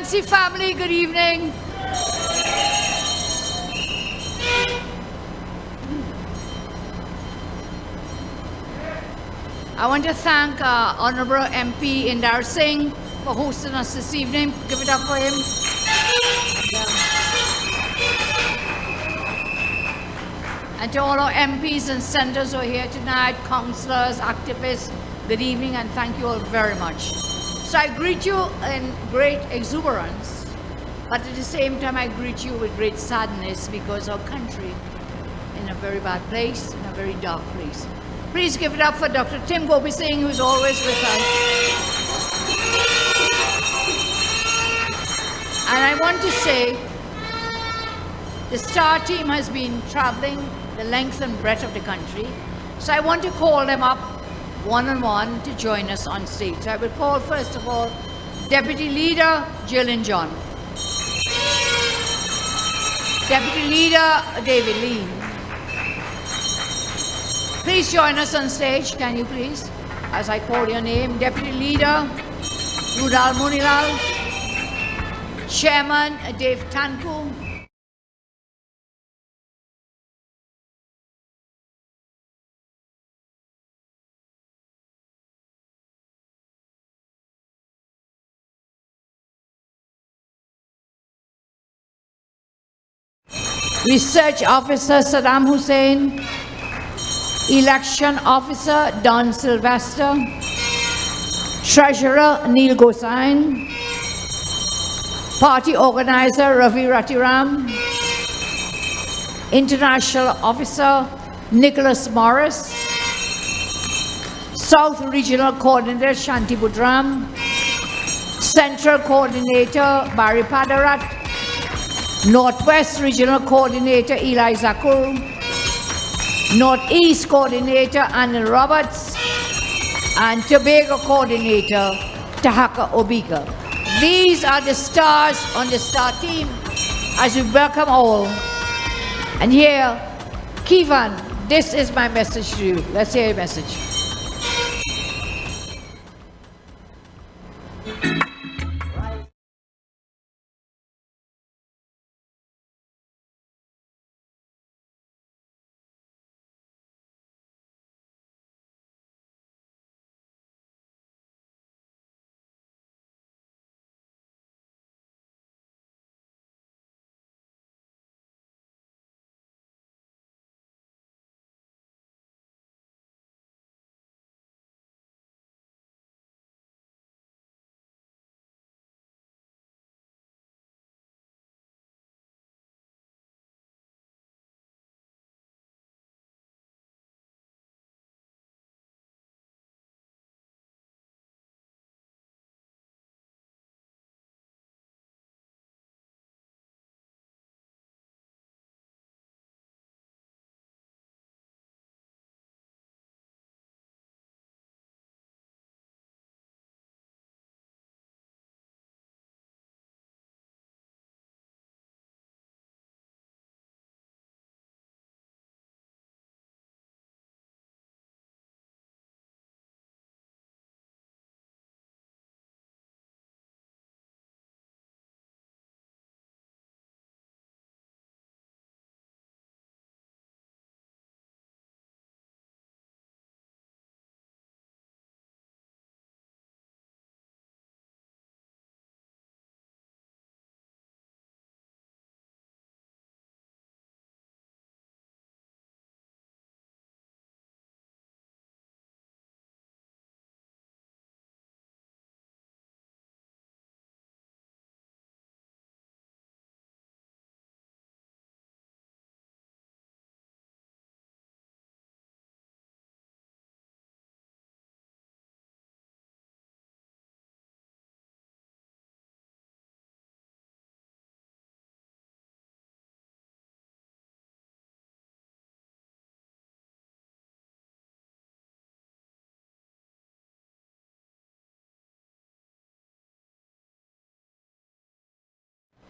Fancy family, good evening. I want to thank Honorable MP Indar Singh for hosting us this evening. Give it up for him. And to all our MPs and senators who are here tonight, councillors, activists, good evening, and thank you all very much. So I greet you in great exuberance, but at the same time I greet you with great sadness because our country is in a very bad place, in a very dark place. Please give it up for Dr. Tim Gopi Singh, who's always with us. And I want to say, the STAR team has been traveling the length and breadth of the country. So I want to call them up one-on-one to join us on stage. So I will call, first of all, Deputy Leader Jillian John. Deputy Leader David Lee. Please join us on stage, can you please? As I call your name, Deputy Leader Rudal Munilal, Chairman Dave Tanku, Research Officer Saddam Hussein, Election Officer Don Sylvester, Treasurer Neil Gosain, Party Organizer Ravi Ratiram, International Officer Nicholas Morris, South Regional Coordinator Shanti Budram, Central Coordinator Barry Padarat, Northwest Regional Coordinator Eli Zakur, Northeast Coordinator Anil Roberts, and Tobago Coordinator Tahaka Obika. These are the stars on the STAR team as we welcome all. And here, Kivan, this is my message to you. Let's hear your message.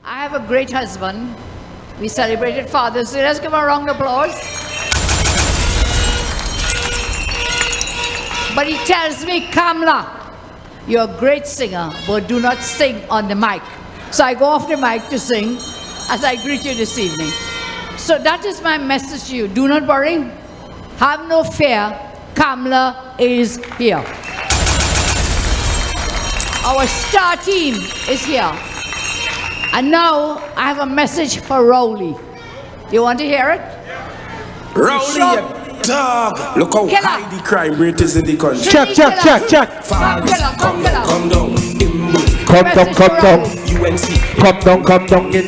I have a great husband. We celebrated Father's Day. Let's give him a round of applause. But he tells me, Kamla, you're a great singer, but do not sing on the mic. So I go off the mic to sing as I greet you this evening. So that is my message to you. Do not worry. Have no fear. Kamala is here. Our star team is here. And now I have a message for Rowley. You want to hear it? Rowley, dog. Look how high the crime rate is in the country. Check. Come down. Come down. Come down in.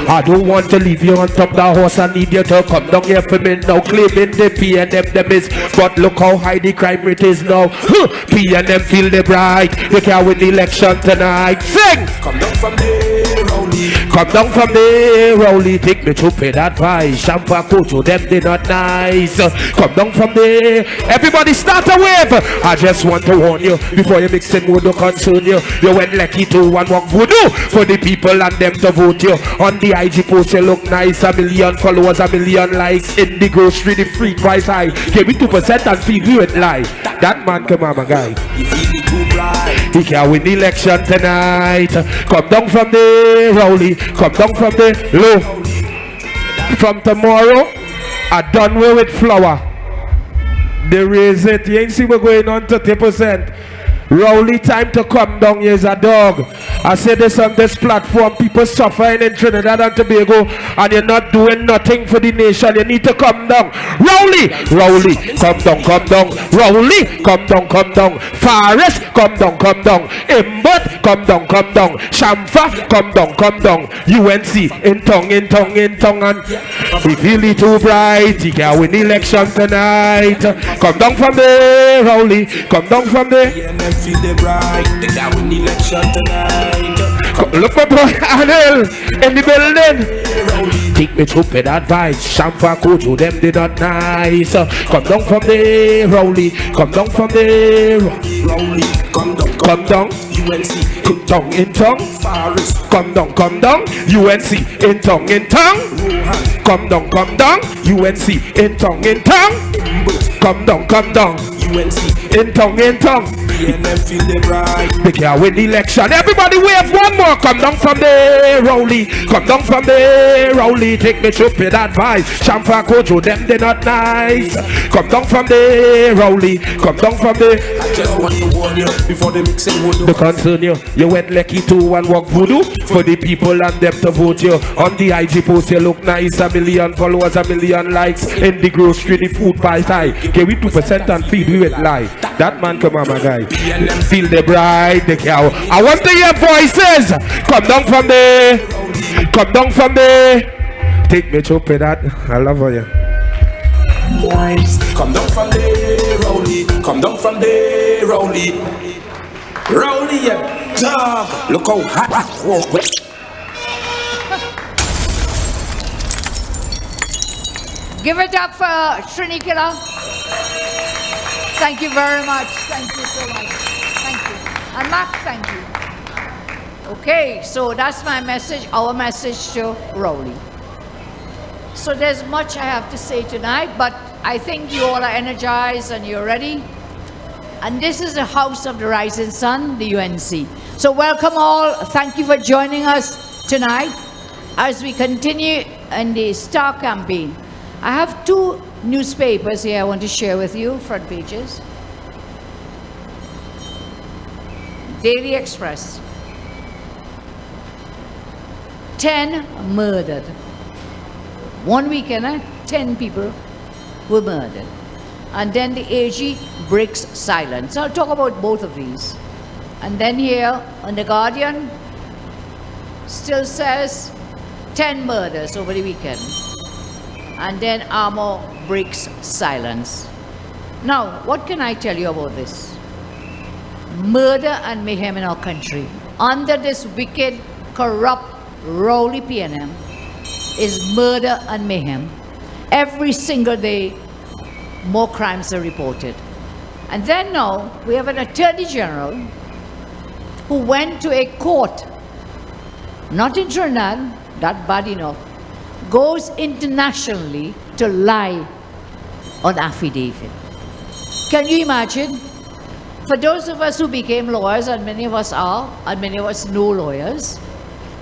I don't want to leave you on top of the horse. I need you to come down here for me now. Claiming the P&M them is, but look how high the crime rate is now. P&M feel the bright. You can't win the election tonight. Sing. Come down from there, Rowley. Come down from there, Rowley. Take me to pay that advice. Shampa Kojo, them they not nice. Come down from there. Everybody start a wave. I just want to warn you before you mix in would concern you. You went lucky to one walk voodoo for the people and them to vote you. On the IG post you look nice. 1 million followers, 1 million likes. In the grocery the free price high. Give me 2% and feed you it live. That man come on my guy. He can win the election tonight. Come down from there, Rowley. Come down from there, low. From tomorrow, I done with flour. They raise it. You ain't see we're going on 30%. Rowley, time to come down. Here's a dog. I say this on this platform. People suffering in Trinidad and Tobago, and you're not doing nothing for the nation. You need to come down. Rowley, come down. Rowley, come down. Faris, come down. Imbot, come down. Shamfa, come down. UNC, in tongue. And if really too bright, he can win the election tonight. Come down from there, Rowley. Come down from there. Feel the bright, they got win the election tonight. Look my boy Anil in the building. Take me to pay that advice. Shampa Kojo, them they not nice. Come down from there, Rowley. Come down from there, Rowley. Come down. UNC in tongue. Faris. Come down. UNC in tongue. Come down. UNC in tongue. Come down. UNC in tongue. PNM feel the bright. They can't win the election. Everybody wave one more. Come down from there, Rowley. Take me to pay that advice. Shampa Kojo, them they not nice. Come down from there, Rowley. I just want to warn you before they mix it with the concern you. You went lucky to one walk voodoo for the people and them to vote you. On the IG post you look nice. 1 million followers, 1 million likes. In the grocery the food price high. Give it 2% and feed you it live. That man come on my guy. Feel the bride, the cow. I want to hear voices. Come down from there. Take me to pay that. I love you. Come down from there, Rowley. Rowley, you dog. Look how hot. Give it up for Shrinikila. Thank you very much. Thank you so much. Thank you. And Mark, thank you. Okay, so that's my message, our message to Rowley. So there's much I have to say tonight, but I think you all are energized and you're ready. And this is the House of the Rising Sun, the UNC. So welcome all. Thank you for joining us tonight as we continue in the STAR campaign. I have 2 newspapers here I want to share with you, front pages. Daily Express. 10 murdered. 1 weekend, 10 people were murdered. And then the AG breaks silence. So I'll talk about both of these. And then here on The Guardian, still says 10 murders over the weekend. And then Armour breaks silence. Now, what can I tell you about this? Murder and mayhem in our country under this wicked, corrupt, Rowley PNM is murder and mayhem. Every single day, more crimes are reported. And then now, we have an Attorney General who went to a court, not in Trinidad, that bad enough, goes internationally to lie on affidavit. Can you imagine? For those of us who became lawyers, and many of us are, and many of us know lawyers,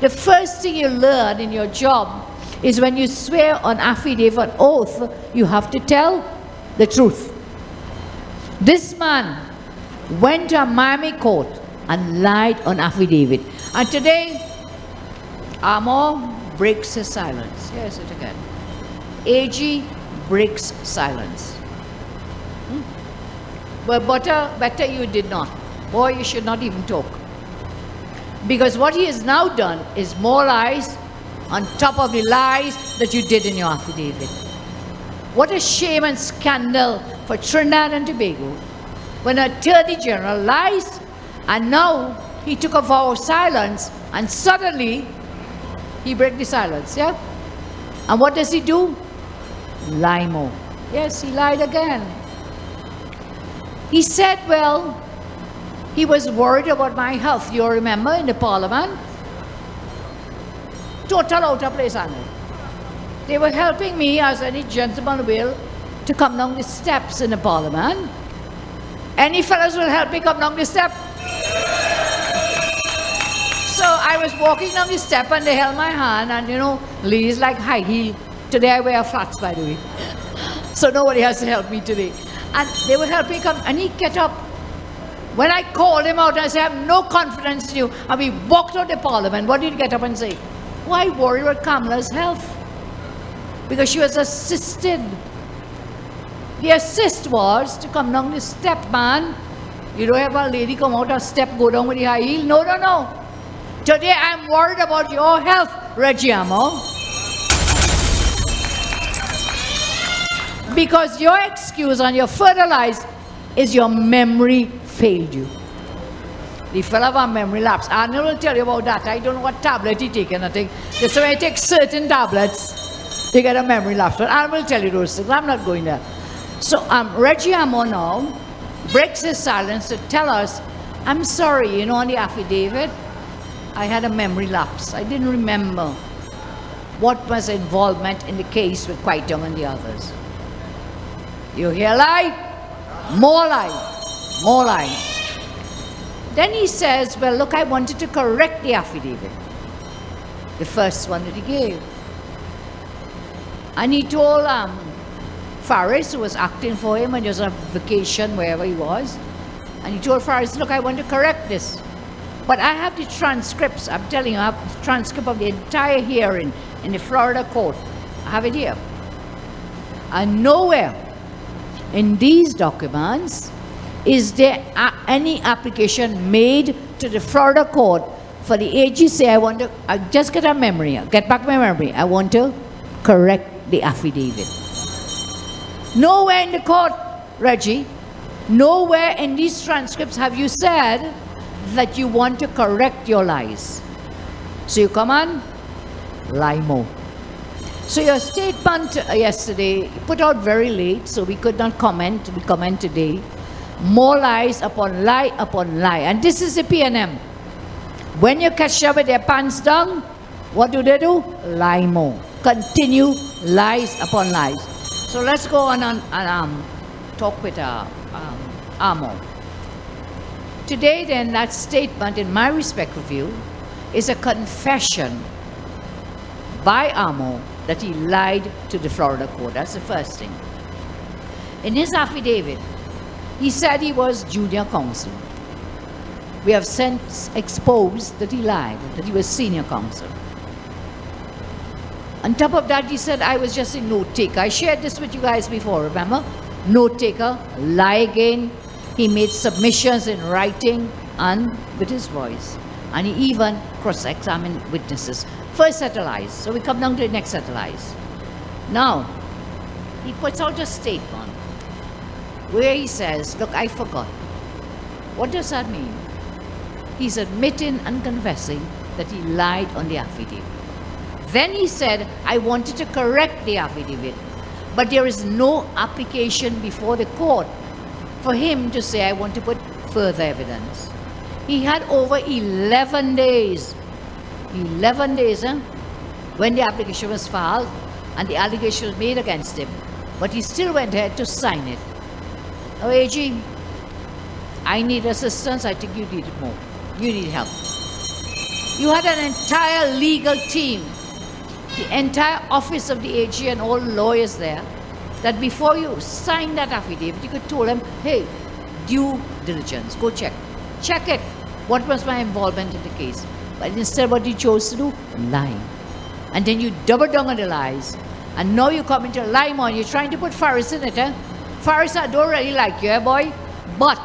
the first thing you learn in your job is when you swear on affidavit oath, you have to tell the truth. This man went to a Miami court and lied on affidavit. And today, Amor breaks his silence. Here's it again. AG breaks silence. Well, better you did not. Boy, you should not even talk. Because what he has now done is more lies on top of the lies that you did in your affidavit. What a shame and scandal for Trinidad and Tobago when an Attorney General lies and now he took a vow of silence and suddenly he breaks the silence, yeah? And what does he do? Lie more. Yes, he lied again. He said, well, he was worried about my health. You remember in the parliament? Total out of place, Anna. They were helping me, as any gentleman will, to come down the steps in the parliament. Any fellows will help me come down the step? So I was walking down the step and they held my hand, and you know, ladies like high heel. Today I wear flats, by the way. So nobody has to help me today. And they were helping come, and he get up. When I called him out, I said, I have no confidence in you. And we walked out the parliament. What did he get up and say? Why worry about Kamala's health? Because she was assisted. The assist was to come down the step, man. You don't have a lady come out a step, go down with the high heel. No, no, no. Today I'm worried about your health, Reggie Amor. Because your excuse and your further lies is your memory failed you. The fellow have a memory lapse. Arnold will tell you about that. I don't know what tablet he taken, I think. Just when he takes certain tablets, they get a memory lapse. But Arnold will tell you those things. I'm not going there. So Reggie Amor now breaks his silence to tell us, I'm sorry, you know, on the affidavit, I had a memory lapse. I didn't remember what was involvement in the case with Kwaitong and the others. You hear lie? More lie. More lie. Then he says, well, look, I wanted to correct the affidavit. The first one that he gave. And he told Faris, who was acting for him when he was on vacation, wherever he was, and he told Faris, look, I want to correct this. But I have the transcripts. I'm telling you, I have the transcript of the entire hearing in the Florida court. I have it here. And nowhere in these documents is there any application made to the Florida court for the AG say, I just get a memory, get back my memory. I want to correct the affidavit. Nowhere in the court, Reggie, nowhere in these transcripts have you said that you want to correct your lies. So you come on, lie more. So your statement yesterday put out very late, so we could not comment. We comment today. More lies upon lie upon lie. And this is the PNM. When you catch them with their pants down, what do? Lie more. Continue lies upon lies. So let's go on and talk with Amor. Today then, that statement, in my respect of you, is a confession by Amor that he lied to the Florida court. That's the first thing. In his affidavit, he said he was junior counsel. We have since exposed that he lied, that he was senior counsel. On top of that, he said, I was just a note taker. I shared this with you guys before, remember? Note taker, lie again. He made submissions in writing and with his voice. And he even cross-examined witnesses. First set of lies. So we come down to the next set of lies. Now, he puts out a statement where he says, look, I forgot. What does that mean? He's admitting and confessing that he lied on the affidavit. Then he said, I wanted to correct the affidavit, but there is no application before the court for him to say, I want to put further evidence. He had over 11 days. 11 days, when the application was filed and the allegation was made against him, but he still went ahead to sign it. Now, AG, I need assistance, I think you need it more. You need help. You had an entire legal team, the entire office of the AG and all lawyers there, that before you signed that affidavit, you could tell them, hey, due diligence, go check. Check it. What was my involvement in the case? But instead what you chose to do? Lie. And then you double down on the lies. And now you come into a lie more, you're trying to put Faris in it, eh? Faris, I don't really like you, eh, boy? But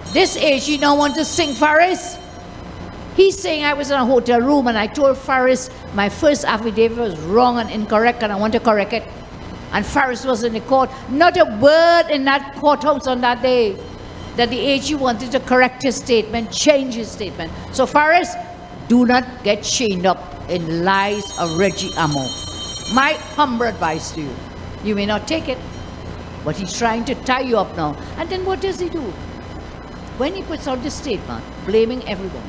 this age, you don't want to sing Faris? He's saying I was in a hotel room and I told Faris my first affidavit was wrong and incorrect and I want to correct it. And Faris was in the court. Not a word in that courthouse on that day that the AG wanted to correct his statement, change his statement. So Faris, do not get chained up in lies of Reggie Amo. My humble advice to you. You may not take it, but he's trying to tie you up now. And then what does he do? When he puts out this statement, blaming everyone,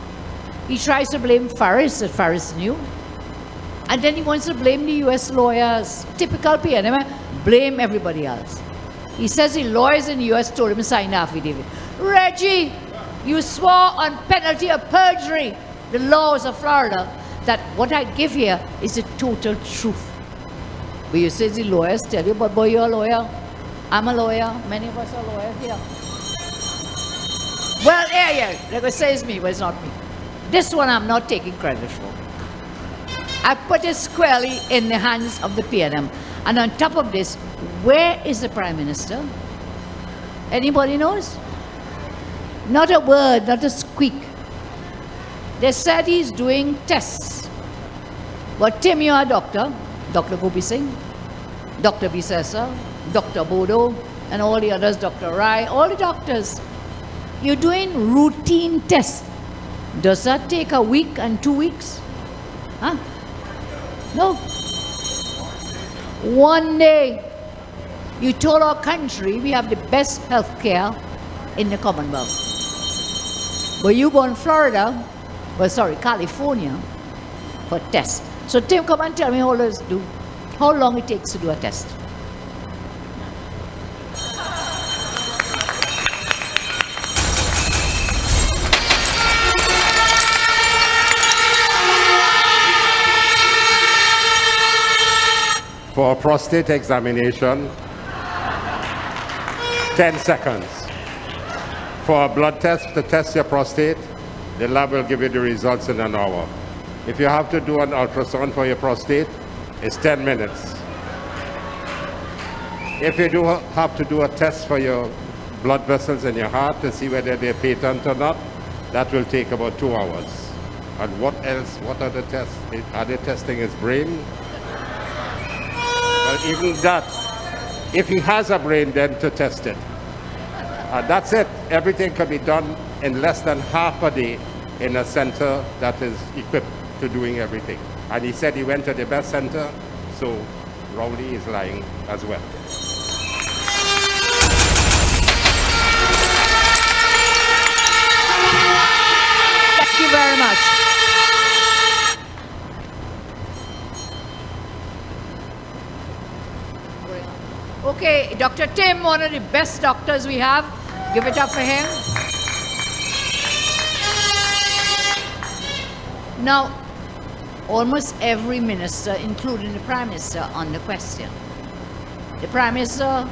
he tries to blame Faris, that Faris knew. And then he wants to blame the US lawyers. Typical PNM, blame everybody else. He says the lawyers in the US told him to sign the affidavit. Reggie, you swore on penalty of perjury, the laws of Florida, that what I give here is the total truth. But you say the lawyers tell you, but boy, you're a lawyer. I'm a lawyer. Many of us are lawyers here. Well, yeah, like I say it's me, but it's not me. This one I'm not taking credit for. I put it squarely in the hands of the PNM. And on top of this, where is the Prime Minister? Anybody knows? Not a word, not a squeak. They said he's doing tests. But Tim, you're a doctor. Dr. Gopi Singh, Dr. Bisesa, Dr. Bodo, and all the others, Dr. Rai, all the doctors. You're doing routine tests. Does that take a week and 2 weeks? Huh? No. One day, you told our country we have the best health care in the Commonwealth. But you go in Florida, California, for tests. So Tim, come and tell me how long it takes to do a test. For a prostate examination, 10 seconds. For a blood test to test your prostate, the lab will give you the results in an hour. If you have to do an ultrasound for your prostate, it's 10 minutes. If you do have to do a test for your blood vessels in your heart to see whether they're patent or not, that will take about 2 hours. And what else? What are the tests? Are they testing his brain? Well, even that, if he has a brain, then to test it. That's it. Everything can be done in less than half a day in a center that is equipped to doing everything. And he said he went to the best center, so Rowley is lying as well. Thank you very much. Okay, Dr. Tim, one of the best doctors we have. Give it up for him. Now, almost every minister, including the Prime Minister, on the question. The Prime Minister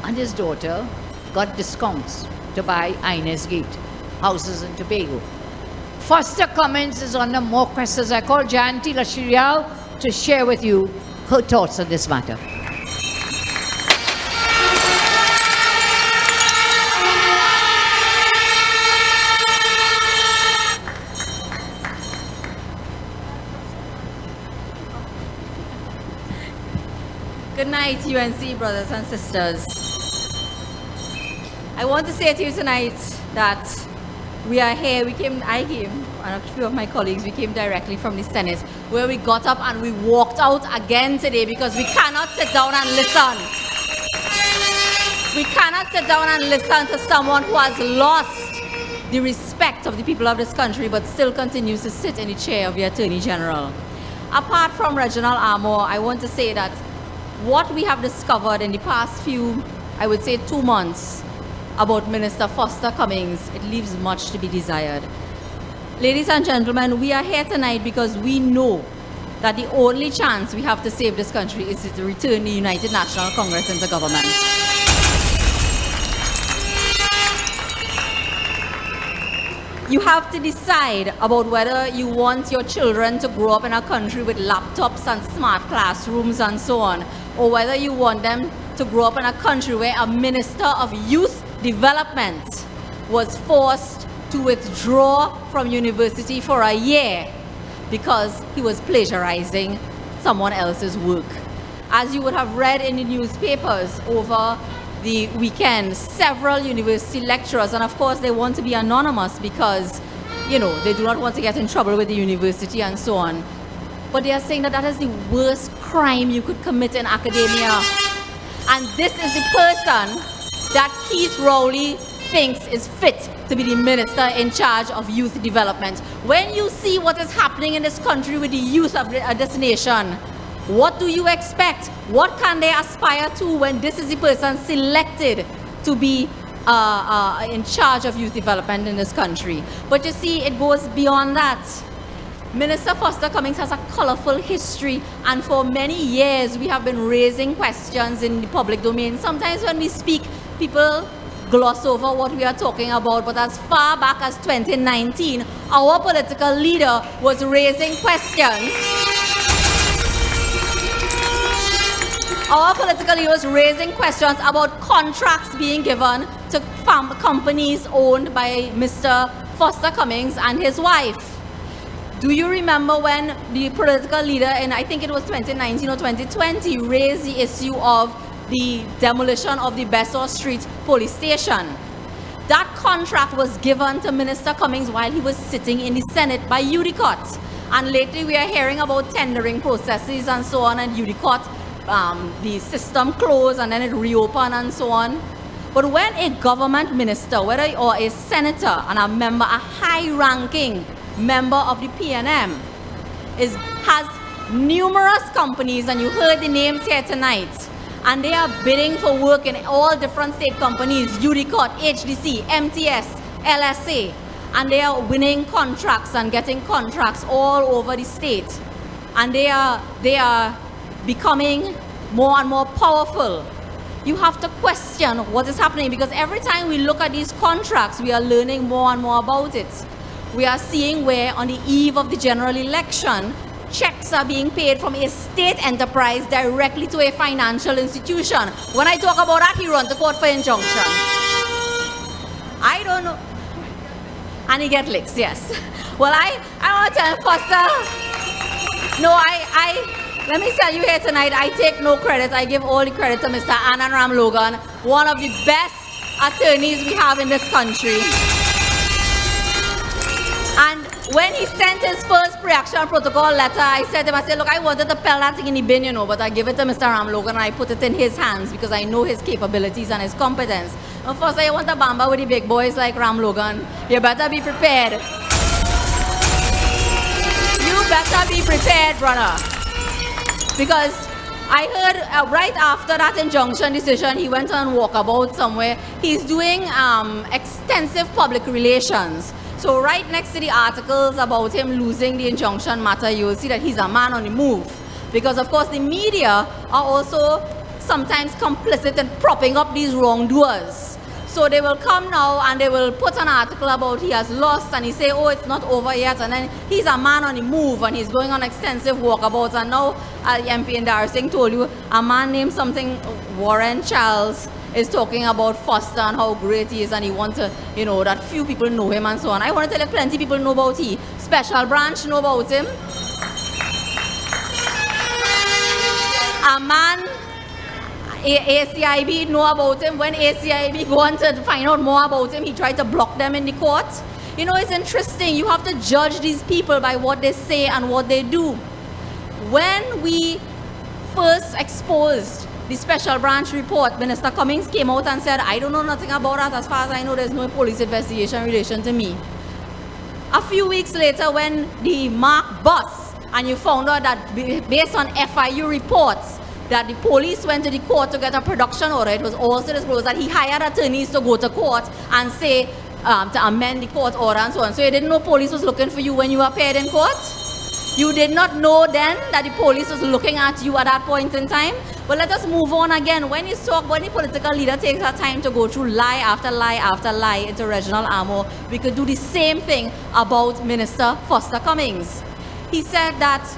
and his daughter got discounts to buy Inez Gate, houses in Tobago. Foster Cummins is on the more questions. I call Jayanti Lashirial to share with you her thoughts on this matter. Good night, UNC brothers and sisters. I want to say to you tonight that we are here. I came, and a few of my colleagues, we came directly from the Senate, where we got up and we walked out again today because we cannot sit down and listen. We cannot sit down and listen to someone who has lost the respect of the people of this country but still continues to sit in the chair of the Attorney General. Apart from Reginald Armour, I want to say that what we have discovered in the past few, I would say 2 months, about Minister Foster Cummings, it leaves much to be desired. Ladies and gentlemen, we are here tonight because we know that the only chance we have to save this country is to return the United National Congress into government. You have to decide about whether you want your children to grow up in a country with laptops and smart classrooms and so on, or whether you want them to grow up in a country where a minister of youth development was forced to withdraw from university for a year because he was plagiarizing someone else's work. As you would have read in the newspapers over the weekend, several university lecturers, and of course they want to be anonymous because, you know, they do not want to get in trouble with the university and so on. But they are saying that that is the worst crime you could commit in academia. And this is the person that Keith Rowley thinks is fit to be the minister in charge of youth development. When you see what is happening in this country with the youth of this nation, what do you expect? What can they aspire to when this is the person selected to be in charge of youth development in this country? But you see, it goes beyond that. Minister Foster Cummings has a colorful history, and for many years we have been raising questions in the public domain. Sometimes when we speak, people gloss over what we are talking about, but as far back as 2019, our political leader was raising questions. Our political leader was raising questions about contracts being given to companies owned by Mr. Foster Cummings and his wife. Do you remember when the political leader in, I think it was 2019 or 2020, raised the issue of the demolition of the Besor Street police station? That contract was given to Minister Cummings while he was sitting in the Senate by UDCOT. And lately we are hearing about tendering processes and so on, and UDCOT, the system closed and then it reopened and so on. But when a government minister, whether or a senator and a member, a high-ranking member of the PNM, has numerous companies, and you heard the names here tonight, and they are bidding for work in all different state companies, UDCOT, HDC, MTS, LSA, and they are winning contracts and getting contracts all over the state. And they are becoming more and more powerful. You have to question what is happening, because every time we look at these contracts, we are learning more and more about it. We are seeing where on the eve of the general election, checks are being paid from a state enterprise directly to a financial institution. When I talk about that, he runs to court for injunction. I don't know. And he gets licks, yes. Well, I want to tell Foster, no, let me tell you here tonight, I take no credit. I give all the credit to Mr. Anand Ram Logan, one of the best attorneys we have in this country. And when he sent his first pre-action protocol letter, I said to him, look, I wanted to peel that thing in the bin, you know, but I give it to Mr. Ram Logan and I put it in his hands because I know his capabilities and his competence. And first, I want to bamba with the big boys like Ram Logan. You better be prepared. You better be prepared, brother. Because I heard right after that injunction decision, he went on walkabout somewhere. He's doing extensive public relations. So right next to the articles about him losing the injunction matter, you will see that he's a man on the move. Because of course the media are also sometimes complicit in propping up these wrongdoers. So they will come now and they will put an article about he has lost and he say, oh, it's not over yet. And then he's a man on the move and he's going on extensive walkabouts. And now MP Indar Singh told you a man named something Warren Charles is talking about Foster and how great he is, and he wants to, you know, that few people know him and so on. I want to tell you plenty people know about he. Special branch know about him. A man, ACIB know about him. When ACIB go on to find out more about him, he tried to block them in the court. You know, it's interesting. You have to judge these people by what they say and what they do. When we first exposed the special branch report, Minister Cummings came out and said, I don't know nothing about that. As far as I know, there's no police investigation in relation to me. A few weeks later, when the mark bust, and you found out that based on FIU reports, that the police went to the court to get a production order. It was also disclosed that he hired attorneys to go to court and say, to amend the court order and so on. So you didn't know police was looking for you when you appeared in court? You did not know then that the police was looking at you at that point in time? But let us move on again. When you talk, when the political leader takes that time to go through lie after lie after lie into Reginald Amo, we could do the same thing about Minister Foster Cummings. He said that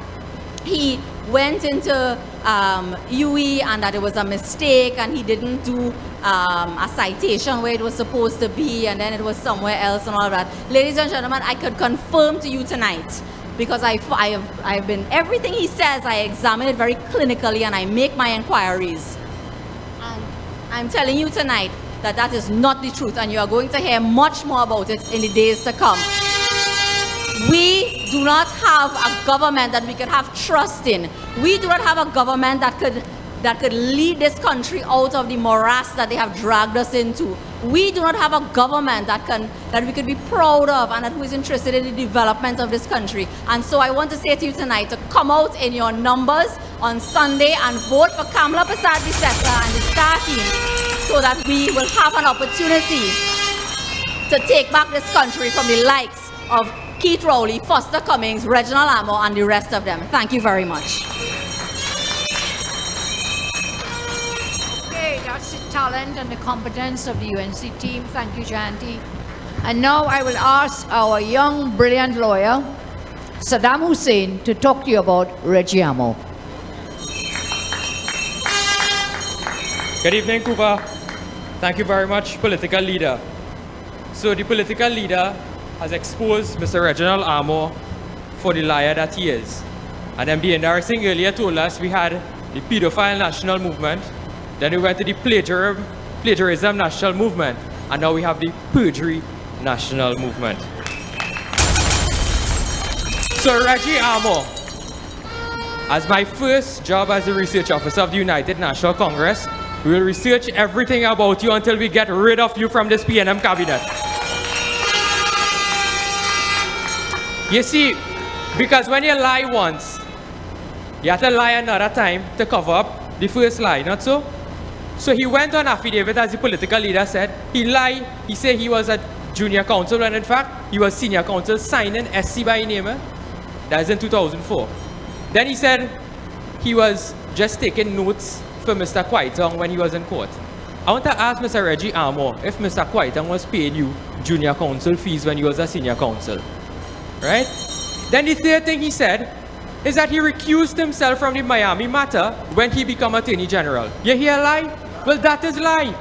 he went into UE and that it was a mistake and he didn't do a citation where it was supposed to be and then it was somewhere else and all that. Ladies and gentlemen, I could confirm to you tonight, because I've been, everything he says, I examine it very clinically and I make my inquiries. And I'm telling you tonight that that is not the truth, and you are going to hear much more about it in the days to come. We do not have a government that we could have trust in. We do not have a government that could lead this country out of the morass that they have dragged us into. We do not have a government that we could be proud of and who is interested in the development of this country. And so I want to say to you tonight to come out in your numbers on Sunday and vote for Kamala Persad-Bissessar and the Star team so that we will have an opportunity to take back this country from the likes of Keith Rowley, Foster Cummings, Reginald Amo, and the rest of them. Thank you very much. That's the talent and the competence of the UNC team. Thank you, Janti. And now I will ask our young, brilliant lawyer, Saddam Hussein, to talk to you about Reggie Amo. Good evening, Couva. Thank you very much, political leader. So the political leader has exposed Mr. Reginald Amo for the liar that he is. And then the embarrassing earlier told us we had the pedophile national movement. Then we went to the plagiarism national movement, and now we have the perjury national movement. So Reggie Amo, as my first job as a research officer of the United National Congress, we will research everything about you until we get rid of you from this PNM cabinet. You see, because when you lie once, you have to lie another time to cover up the first lie, not so? So he went on affidavit, as the political leader said. He lied. He said he was a junior counsel, when in fact, he was senior counsel, signing SC by name. That is in 2004. Then he said he was just taking notes for Mr. Kwaitong when he was in court. I want to ask Mr. Reggie Amo if Mr. Kwaitong was paying you junior counsel fees when he was a senior counsel. Right? Then the third thing he said is that he recused himself from the Miami matter when he became Attorney General. You hear a lie? Well, that is lie.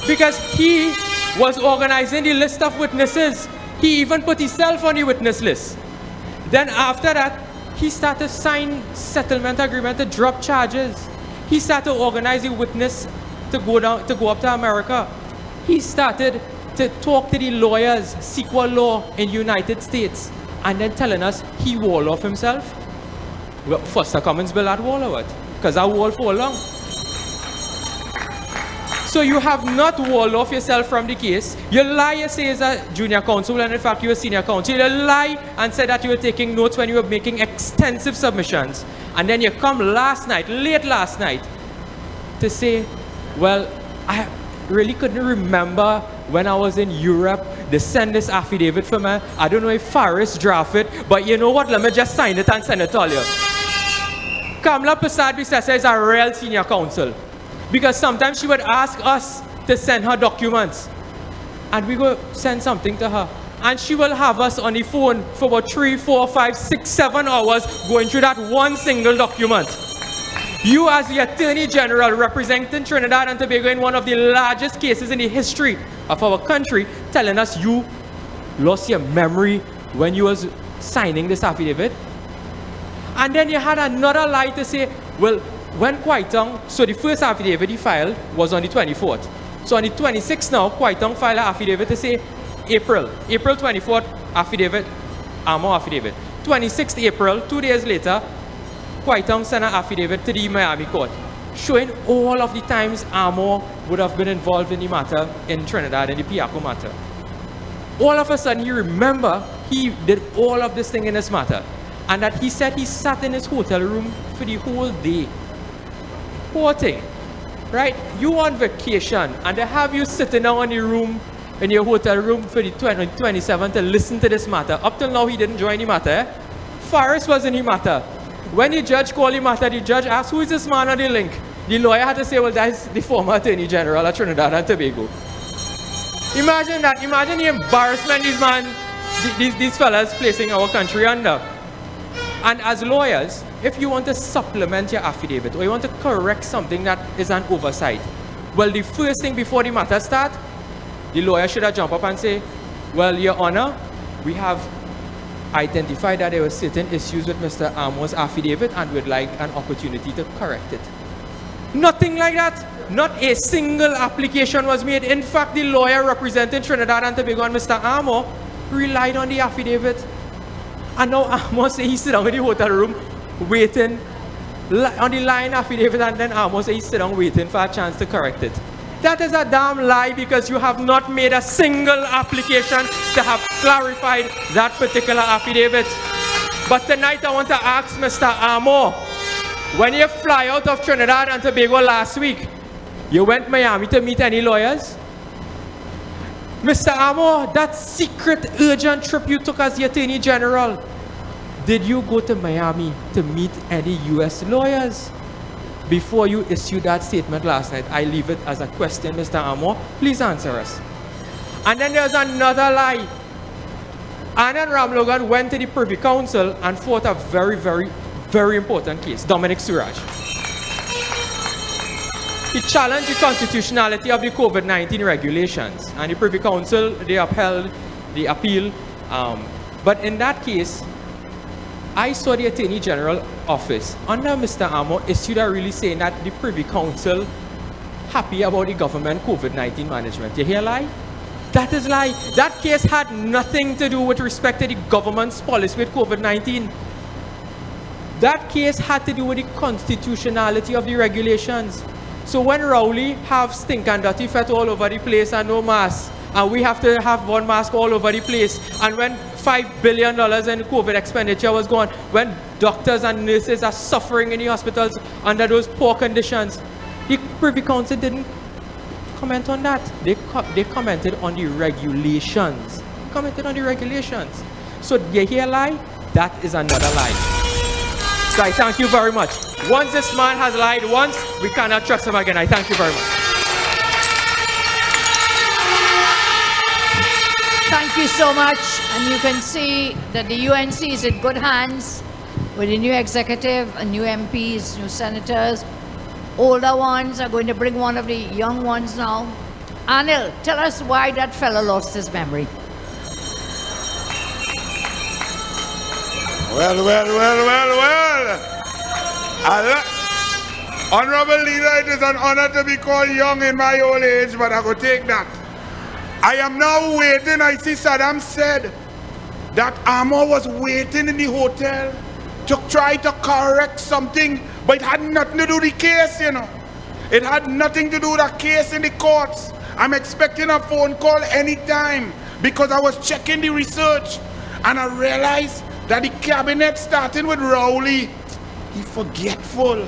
Because he was organizing the list of witnesses. He even put himself on the witness list. Then after that, he started to sign settlement agreement to drop charges. He started to organize the witness to go up to America. He started to talk to the lawyers, sequel law in United States, and then telling us he wall off himself. Well, Foster Cummings built that wall or what? Because that wall for long. So you have not walled off yourself from the case. You lie, you say is a junior counsel, and in fact you were senior counsel. You lie and said that you were taking notes when you were making extensive submissions. And then you come last night, late last night, to say, well, I really couldn't remember when I was in Europe, they send this affidavit for me. I don't know if Faris drafted it, but you know what? Let me just sign it and send it to all you. Kamala Persad-Bissessar is a real senior counsel. Because sometimes she would ask us to send her documents. And we will send something to her. And she will have us on the phone for about 3, 4, 5, 6, 7 hours going through that one single document. You as the Attorney General representing Trinidad and Tobago in one of the largest cases in the history of our country, telling us you lost your memory when you was signing this affidavit. And then you had another lie to say, well, when Kwaitong, so the first affidavit he filed was on the 24th. So on the 26th now, Kwaitong filed an affidavit to say April 24th affidavit, Amo affidavit. 26th April, 2 days later, Kwaitong sent an affidavit to the Miami court, showing all of the times Amo would have been involved in the matter in Trinidad, in the Piaco matter. All of a sudden, you remember he did all of this thing in this matter. And that he said he sat in his hotel room for the whole day. reporting, right? You on vacation and they have you sitting down in the room, in your hotel room for the 27th to listen to this matter. Up till now, he didn't join the matter. Faris was in the matter. When the judge called the matter, the judge asked, who is this man on the link? The lawyer had to say, well, that's the former Attorney General of Trinidad and Tobago. Imagine that. Imagine the embarrassment these fellas placing our country under. And as lawyers, if you want to supplement your affidavit or you want to correct something that is an oversight, well, the first thing before the matter starts, the lawyer should have jumped up and say, well, Your Honor, we have identified that there were certain issues with Mr. Amo's affidavit and would like an opportunity to correct it. Nothing like that. Not a single application was made. In fact, the lawyer representing Trinidad and Tobago and Mr. Amo relied on the affidavit. And now Amo says he sit down in the hotel room waiting on the line affidavit, and then Amo says he sit down waiting for a chance to correct it. That is a damn lie, because you have not made a single application to have clarified that particular affidavit. But tonight I want to ask Mr. Amo, when you fly out of Trinidad and Tobago last week, you went to Miami to meet any lawyers? Mr. Amo, that secret urgent trip you took as the Attorney General, did you go to Miami to meet any US lawyers? Before you issued that statement last night, I leave it as a question, Mr. Amo. Please answer us. And then there's another lie. Anand Ramlogan went to the Privy Council and fought a very, very, very important case, Dominic Suraj. He challenged the constitutionality of the COVID-19 regulations, and the Privy Council, they upheld the appeal. But in that case, I saw the Attorney General office under Mr. Amo issued a release saying that the Privy Council happy about the government COVID-19 management. You hear lie? That is lie. That case had nothing to do with respect to the government's policy with COVID-19. That case had to do with the constitutionality of the regulations. So when Rowley have stink and dirty fet all over the place and no mask, and we have to have one mask all over the place, and when $5 billion in COVID expenditure was gone, when doctors and nurses are suffering in the hospitals under those poor conditions, the Privy Council didn't comment on that. They commented on the regulations. Commented on the regulations. So you hear lie? That is another lie. So I thank you very much. Once this man has lied once, we cannot trust him again. I thank you very much. Thank you so much. And you can see that the UNC is in good hands with the new executive and new MPs, new senators. Older ones are going to bring one of the young ones now. Anil, tell us why that fellow lost his memory. Well. Honorable leader, it is an honor to be called young in my old age, but I will take that. I am now waiting. I see Saddam said that Amo was waiting in the hotel to try to correct something, but it had nothing to do with the case, you know. It had nothing to do with a case in the courts. I'm expecting a phone call anytime because I was checking the research and I realized that the cabinet, starting with Rowley, he forgetful.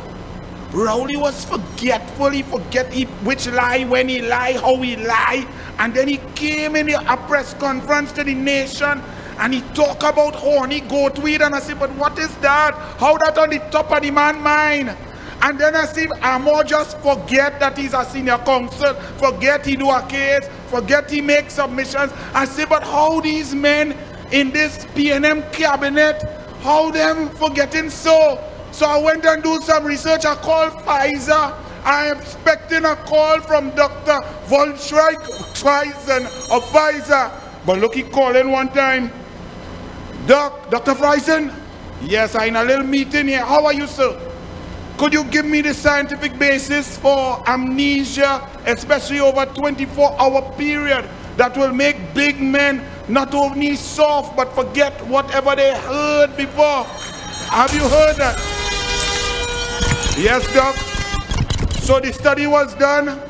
Rowley was forgetful. He forget which lie, when he lie, how he lie. And then he came in a press conference to the nation and he talked about horny goatweed. And I said, but what is that? How that on the top of the man's mind? And then I see Amo just forget that he's a senior counsel, forget he do a case, forget he make submissions. I say, but how these men in this PNM cabinet, how them forgetting so? So I went and do some research. I called Pfizer. I am expecting a call from Dr. von Schweisen of Pfizer. But look, he calling one time. Dr. Friesen? Yes, I'm in a little meeting here. How are you, sir? Could you give me the scientific basis for amnesia, especially over a 24-hour period, that will make big men not only soft, but forget whatever they heard before? Have you heard that? Yes, Doc. So the study was done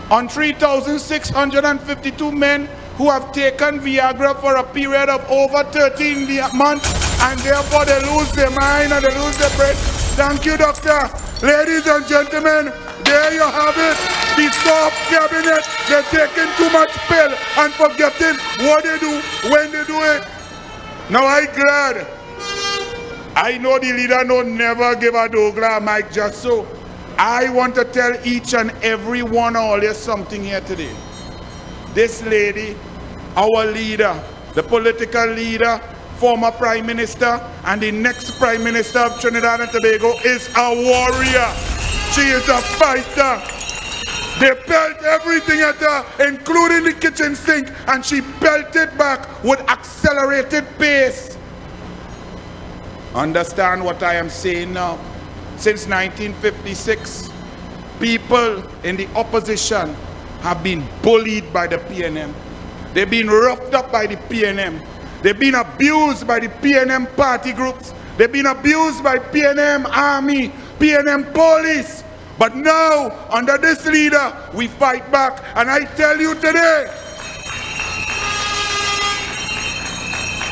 on 3,652 men who have taken Viagra for a period of over 13 months, and therefore they lose their mind and they lose their breath. Thank you, doctor. Ladies and gentlemen, there you have it. The soft cabinet, they're taking too much pill and forgetting what they do when they do it. Now I'm glad. I know the leader no never give a Douglas mic just so. I want to tell each and every one of you something here today. This lady, our leader, the political leader, former Prime Minister, and the next Prime Minister of Trinidad and Tobago is a warrior. She is a fighter. They pelt everything at her, including the kitchen sink, and she pelted back with accelerated pace. Understand what I am saying now? Since 1956, people in the opposition have been bullied by the PNM. They've been roughed up by the PNM. They've been abused by the PNM party groups. They've been abused by PNM Army, PNM Police. But now, under this leader, we fight back. And I tell you today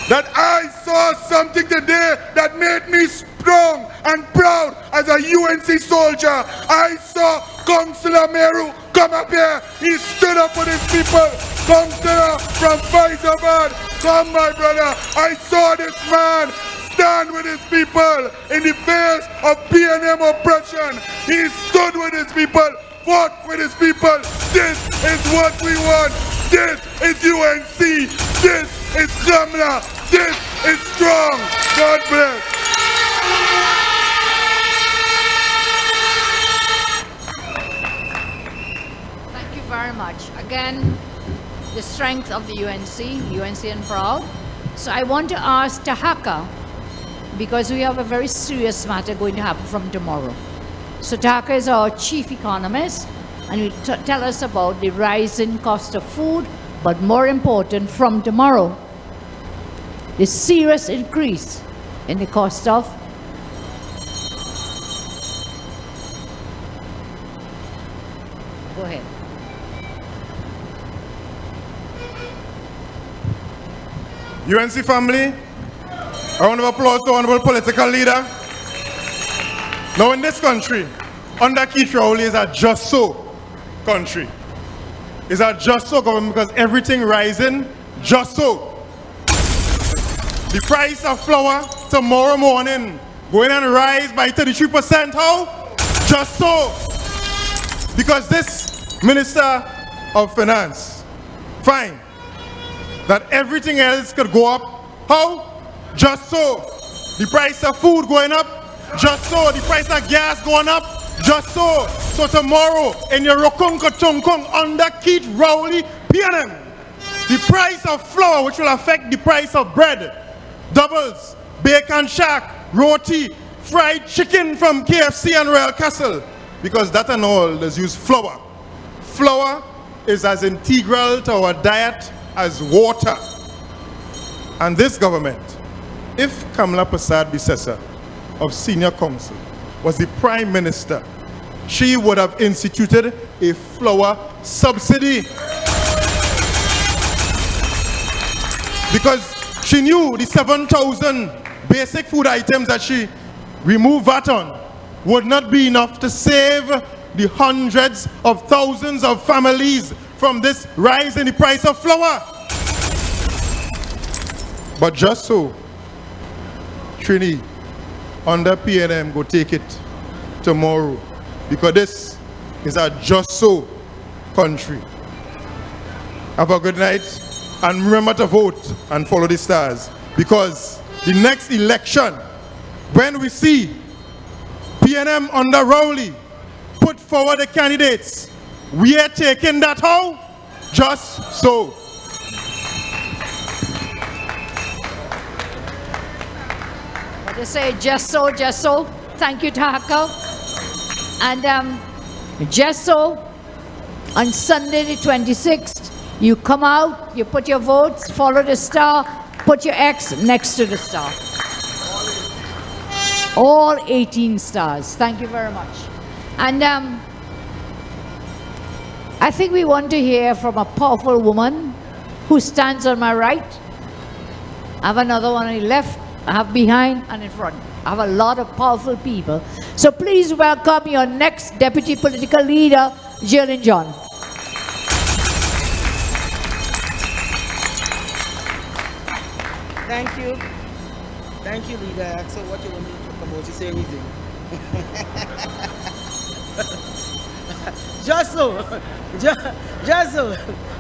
that I saw something today that made me strong and proud as a UNC soldier. I saw Councillor Meru come up here. He stood up for his people. Councillor from Faizabad, come my brother. I saw this man stand with his people in the face of PNM oppression. He stood with his people, fought with his people. This is what we want. This is UNC. This is Gamla. This is strong. God bless. Thank you very much. Again, the strength of the UNC and proud. So I want to ask Tahaka, because we have a very serious matter going to happen from tomorrow. So Tahaka is our chief economist, and will tell us about the rising cost of food, but more important, from tomorrow, the serious increase in the cost of Go ahead. UNC family, a round of applause to honorable political leader. Now in this country, under Keith Rowley is a just so country. It's a just so government because everything rising just so. The price of flour tomorrow morning going and rise by 33%. How? Just so. Because this Minister of Finance, fine, that everything else could go up. How? Just so. The price of food going up. Just so. The price of gas going up. Just so. So tomorrow in your Rokonko Chongkong under Keith Rowley PNM, the price of flour, which will affect the price of bread, doubles, bacon shack, roti, fried chicken from KFC and Royal Castle, because that and all is use flour. Flour is as integral to our diet as water. And this government, if Kamala Prasad Bisesa of Senior Council was the Prime Minister, she would have instituted a flour subsidy. Because she knew the 7,000 basic food items that she removed VAT on would not be enough to save the hundreds of thousands of families from this rise in the price of flour. But just so, Trini, under PNM, go take it tomorrow, because this is a just so country. Have a good night, and remember to vote and follow the stars, because the next election, when we see PNM under Rowley put forward the candidates, we are taking that how? Just so. What they say, just so, just so. Thank you, Tahaka. And just so, on Sunday the 26th, you come out, you put your votes, follow the star, put your X next to the star. All 18 stars. Thank you very much. And I think we want to hear from a powerful woman who stands on my right. I have another one on the left, I have behind and in front. I have a lot of powerful people. So please welcome your next deputy political leader, Jalen John. Thank you. Thank you, leader. So what you want me to talk about? You say anything. just so.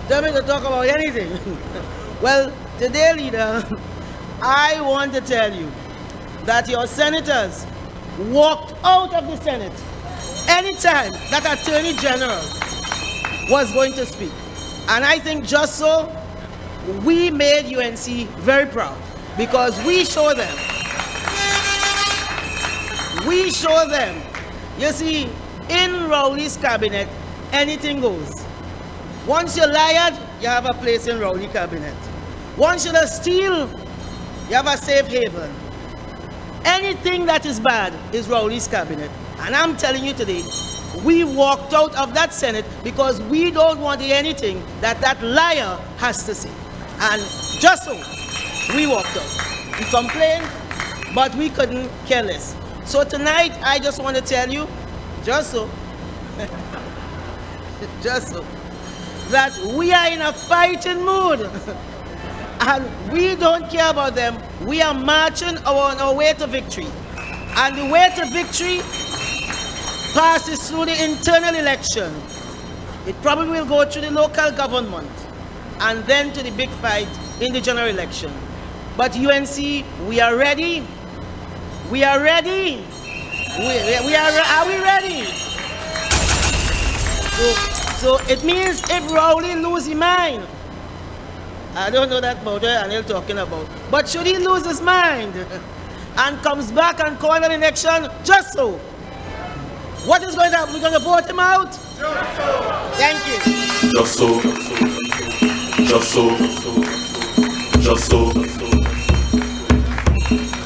Tell me to talk about anything. Well, today, leader, I want to tell you that your senators walked out of the Senate anytime that Attorney General was going to speak. And I think just so, we made UNC very proud because we show them. We show them. You see, in Rowley's cabinet, anything goes. Once you're lied, you have a place in Rowley cabinet. Once you're steal, you have a safe haven. Anything that is bad is Rowley's cabinet. And I'm telling you today, we walked out of that Senate because we don't want to hear anything that that liar has to say. And just so, we walked out. We complained, but we couldn't care less. So tonight, I just want to tell you, just so, that we are in a fighting mood. And we don't care about them. We are marching on our way to victory. And the way to victory passes through the internal election. It probably will go through the local government and then to the big fight in the general election. But UNC, we are ready. We are ready. Are we ready? So it means if Rowley loses his mind, I don't know that about what Anil talking about, but should he lose his mind and comes back and call an election, just so, what is going to happen? We're going to vote him out? Just so. Thank you. Just so. Just so. Just so.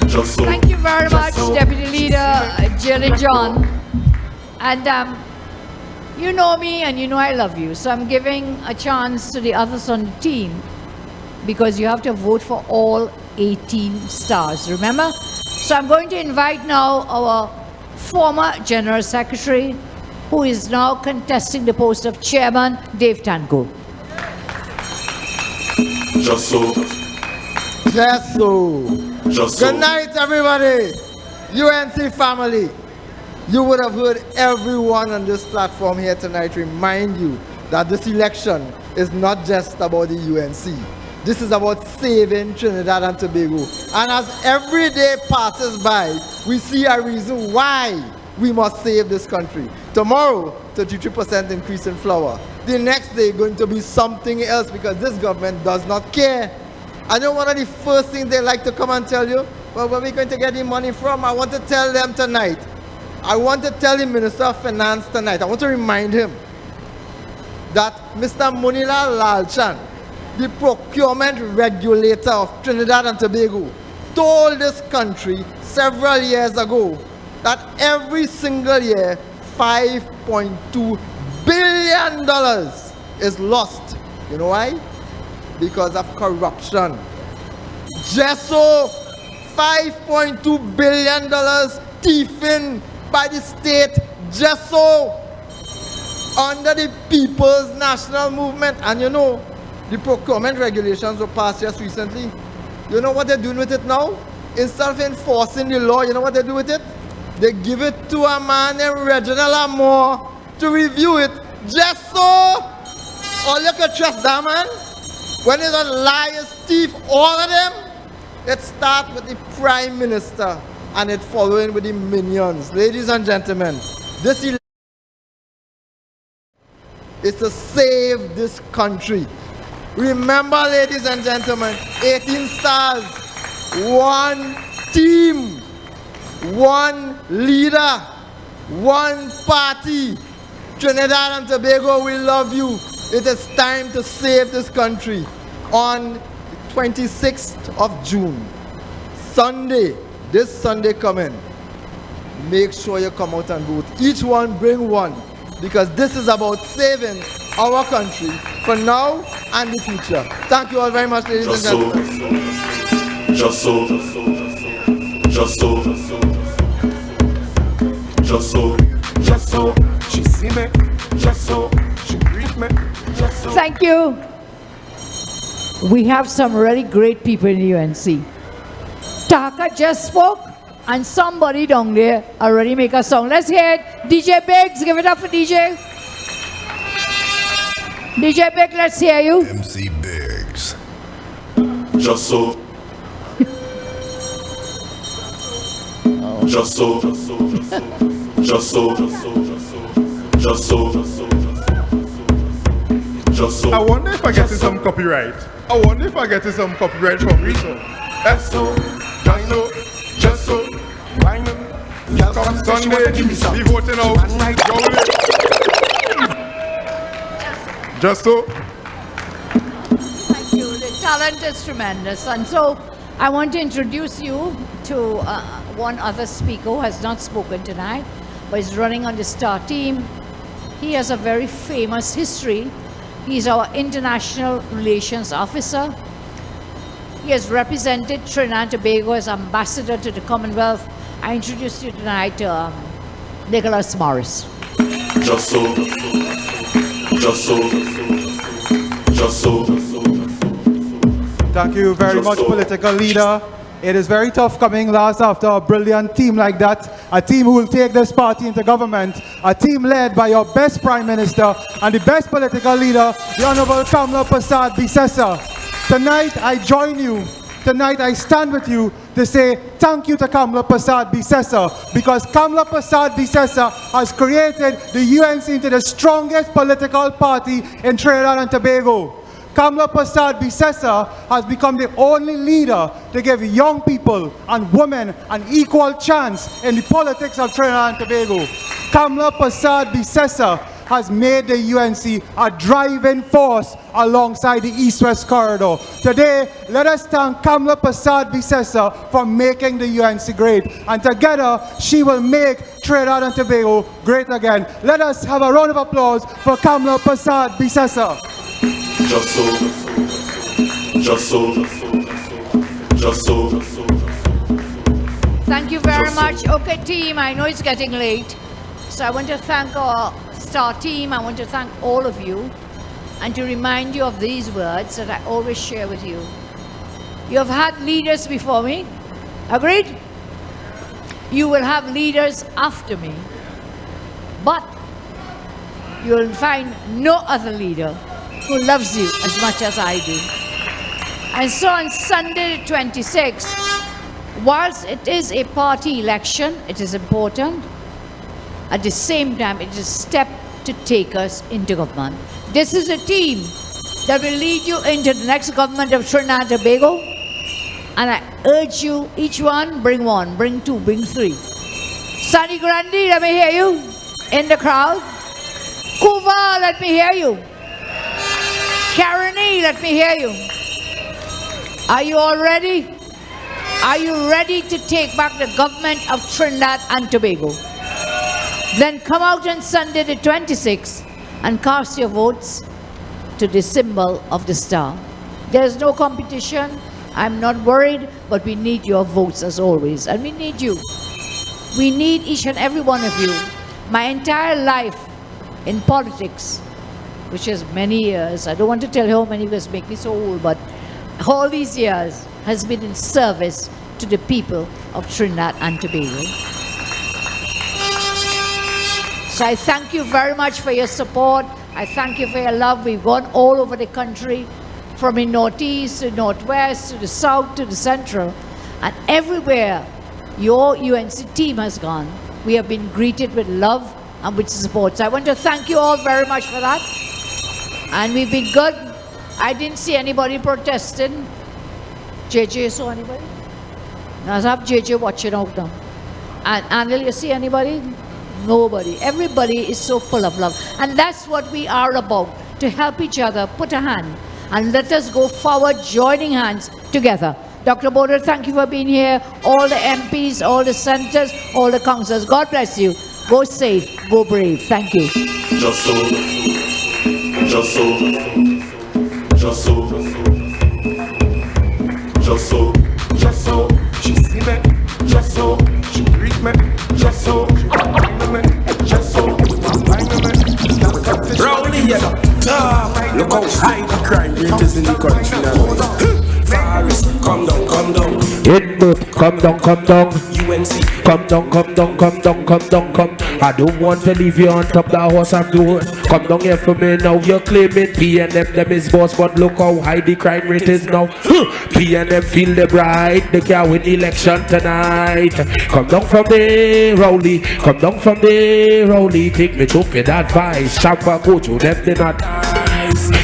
Just so. Thank you very much, Deputy Leader Jalen John. And you know me and you know I love you. So I'm giving a chance to the others on the team because you have to vote for all 18 stars, remember? So I'm going to invite now our former General Secretary, who is now contesting the post of Chairman, Dave Tango. Just so. Just so. Just so. Good night, everybody. UNC family. You would have heard everyone on this platform here tonight remind you that this election is not just about the UNC. This is about saving Trinidad and Tobago. And as every day passes by, we see a reason why we must save this country. Tomorrow, 33% increase in flour. The next day, going to be something else because this government does not care. I know one of the first things they like to come and tell you, well, where are we going to get the money from? I want to tell them tonight. I want to tell the Minister of Finance tonight. I want to remind him that Mr. Munilal Lalchan, the procurement regulator of Trinidad and Tobago, told this country several years ago that every single year, $5.2 billion is lost. You know why? Because of corruption. Just so, $5.2 billion thieving by the state, just so, under the People's National Movement. And you know, the procurement regulations were passed just recently. You know what they're doing with it now? Instead of enforcing the law, you know what they do with it? They give it to a man named Reginald Amore to review it, just so. All you can trust that man? When it's a liars, thief, all of them, it starts with the Prime Minister and it following with the minions. Ladies and gentlemen, this election is to save this country. Remember, ladies and gentlemen, 18 stars, one team, one leader, one party. Trinidad and Tobago, we love you. It is time to save this country. On the 26th of June, Sunday, this Sunday coming, make sure you come out and vote. Each one bring one, because this is about saving our country for now and the future. Thank you all very much, ladies and gentlemen. Just so. Just so. Just so. just so, she see me, just so, she greet me, just so. Thank you. We have some really great people in the UNC. Taka just spoke, and somebody down there already make a song. Let's hear it. DJ Biggs, give it up for DJ. DJ Biggs, let's hear you. MC Biggs. Just so. Just so. Just so. Just so. Just so. I wonder if I get some copyright. I wonder if I get some copyright from Riso. That's so. Just so. Just so. Come Sunday, be voting out. Just so. Thank you. The talent is tremendous. And so I want to introduce you to one other speaker who has not spoken tonight, but is running on the STAR team. He has a very famous history. He's our international relations officer. He has represented Trinidad and Tobago as ambassador to the Commonwealth. I introduce you tonight to Nicholas Morris. Just so. Just so. Just so. Thank you very much, political leader. It is very tough coming last after a brilliant team like that. A team who will take this party into government. A team led by your best Prime Minister and the best political leader, the Honorable Kamla Prasad Bisesa. Tonight, I join you. Tonight, I stand with you to say thank you to Kamla Prasad Bisesa, because Kamla Prasad Bisesa has created the UNC into the strongest political party in Trinidad and Tobago. Kamla Prasad Bisesa has become the only leader to give young people and women an equal chance in the politics of Trinidad and Tobago. Kamla Prasad Bisesa has made the UNC a driving force alongside the East-West corridor. Today, let us thank Kamla Prasad Bisesa for making the UNC great. And together, she will make Trinidad and Tobago great again. Let us have a round of applause for Kamla Prasad Bisesa. Just so. Just so. Just so. Thank you very much. Okay, team, I know it's getting late. So I want to thank our STAR team. I want to thank all of you and to remind you of these words that I always share with you. You have had leaders before me. Agreed? You will have leaders after me. But you will find no other leader who loves you as much as I do. And so on Sunday the 26th, whilst it is a party election, it is important. At the same time, it is a step to take us into government. This is a team that will lead you into the next government of Trinidad and Tobago. And I urge you, each one, bring one, bring two, bring three. Sunny Grandi, let me hear you in the crowd. Couva, let me hear you. Karani, let me hear you. Are you all ready? Are you ready to take back the government of Trinidad and Tobago? Then come out on Sunday the 26th and cast your votes to the symbol of the star. There's no competition. I'm not worried, but we need your votes as always. And we need you. We need each and every one of you. My entire life in politics, which is many years, I don't want to tell you how many years make me so old, but all these years has been in service to the people of Trinidad and Tobago. So I thank you very much for your support. I thank you for your love. We've gone all over the country, from the northeast to northwest to the south to the central. And everywhere your UNC team has gone, we have been greeted with love and with support. So I want to thank you all very much for that. And we've been good. I didn't see anybody protesting. JJ saw anybody? I have JJ watching out now. And Anil, you see anybody? Nobody. Everybody is so full of love. And that's what we are about, to help each other, put a hand, and let us go forward, joining hands together. Dr. Boder, thank you for being here. All the MPs, all the senators, all the councillors. God bless you. Go safe, go brave. Thank you. Just so. Just so. Just so. Just so. Just so. She see me. Just so. She greet me. Just so. come down, come down. UNC. Come down, come down, come down, come down, come. I don't want to leave you on top the horse I'm doing. Come down here for me now. You're claiming PNM them is boss, but look how high the crime rate is now. PNM feel the bright. They can't win election tonight. Come down from there, Rowley. Come down from there, Rowley. Take me to pay that advice. Champa coach, you them they not.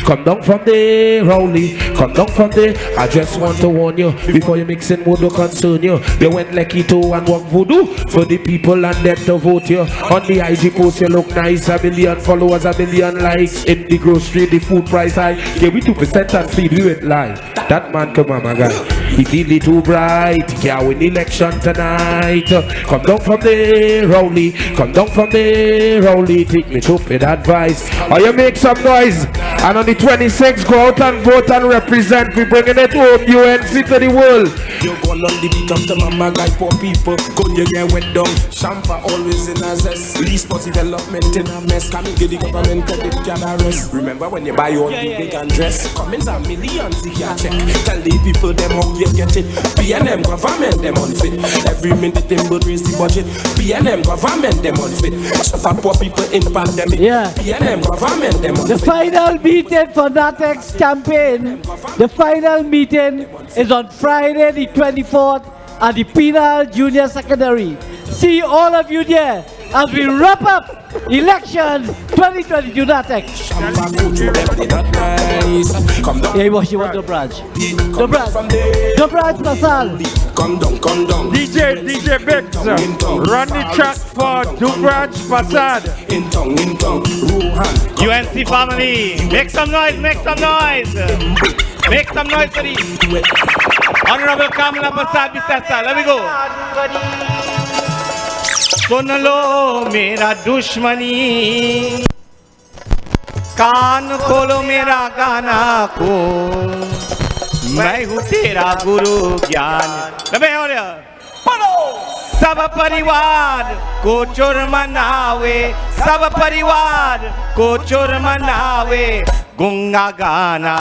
Come down from there, Rowley. Come down from there. I just want to warn you before you mix in would concern you. You went lucky to and walk voodoo for the people and them to vote you. On the IG post you look nice. 1 million followers, 1 million likes. In the grocery, the food price high. Give me 2% and feed you it lie. That man come on, my guy. He feel it too bright. He can't win election tonight. Come down from there, Rowley. Come down from there, Rowley. Take me to pay advice. Or you make some noise. And on the 26th, go out and vote and represent. We bringing it home, UNC to the world. You go on the beat of the mama guy, poor people. Gun you get wet down. Champa always in a zest. Least for development in a mess. Coming get the government credit card arrest. Remember when you buy all the big and dress? Comments are millions if you check. Tell the people them how you get it. PNM government them on fit. Every minute them will raise the budget. PNM government them on fit. Shut up poor people in pandemic. PNM government them on fit. The final meeting for NATEX campaign, the final meeting is on Friday the 24th at the Penal Junior Secondary. See all of you there as we wrap up elections 2022 NATEX. Yeah, what you want the branch? The branch Masal. Come down. DJ Bix, run the track for Dubraj Facade. In tongue, UNC family, make some noise. Make some noise for the Honorable Kamala Prasad Bisasa. Let me go. सुन लो मेरा दुश्मनी, कान खोलो मेरा गाना को, मैं हूँ तेरा गुरु ज्ञान। सब परिवार को चोर मनावे, सब परिवार को चोर मनावे, गुंगा गाना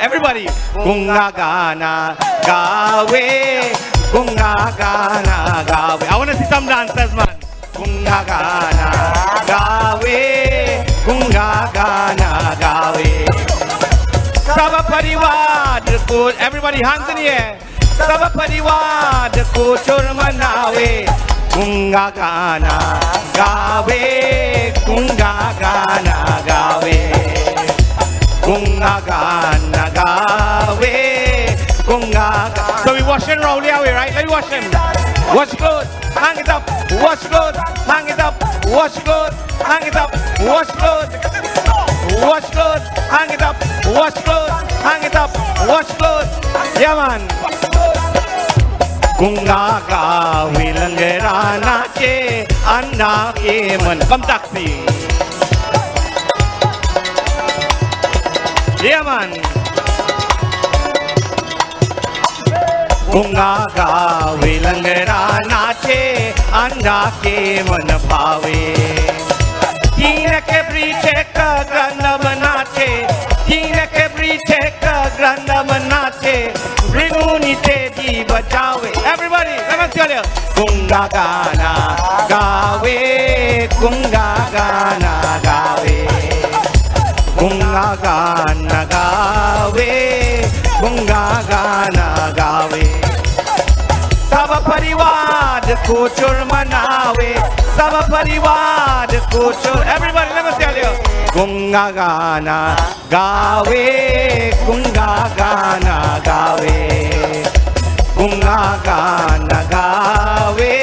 everybody गुंगा गाना गावे, गुंगा गाना गावे। I want to see some dancers, man. गुंगा गाना गावे, गुंगा गाना गावे। सब परिवार को, everybody hands in the air। सब परिवार को चोर मनावे, गुंगा गाना गावे, गुंगा गाना गावे, गुंगा गाना गावे, गुंगा गाना। So we wash and roll away, right? Let me wash him. Wash clothes, hang it up. Wash clothes, hang it up. Wash clothes, hang it up. Wash clothes, wash clothes, hang it up. Wash clothes, hang it up. Wash clothes. Yeah, man. गुंगा गावे लंगड़ा नाचे, अन्ना के मन कम taxi. Yeah, man. गुंगा गावे लंगड़ा नाचे, अन्ना के मन भावे। तीन के पीछे का ग्रंथ बनाचे, तीन के पीछे का ग्रंथ बनाचे, रिगुनी तेजी बजावे। Everybody, let me tell you. गुंगा गाना गावे, गुंगा गाना गावे, गुंगा गाना गावे, गुंगा गाना गावे। सब परिवार को चोर मनावे, सब परिवार को चोर। Everybody, let me tell you. गुंगा गाना गावे, गुंगा गाना गावे, गुंगा गाना गावे,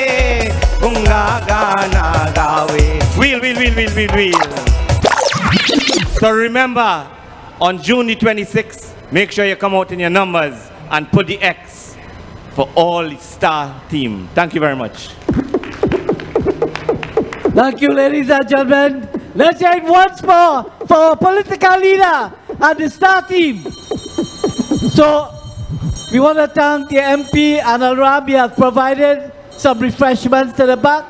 गुंगा गाना गावे। Wheel. So remember, on June the 26th, make sure you come out in your numbers and put the X for all star team. Thank you very much. Thank you, ladies and gentlemen. Let's hear it once more for our political leader and the star team. So, we want to thank the MP Anal Ram. He has provided some refreshments to the back.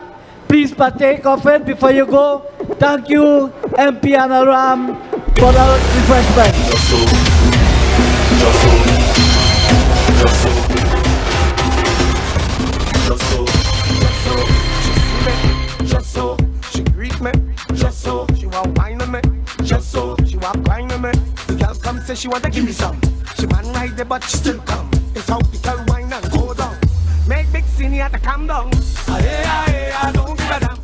Please partake of it before you go. Thank you, MP Anal Ram, for the refreshment. said she want to give me some. She man right there, but she still come. It's how the girl wine and go down. Make big scene, you have to calm down. Aye, aye, I don't give a damn.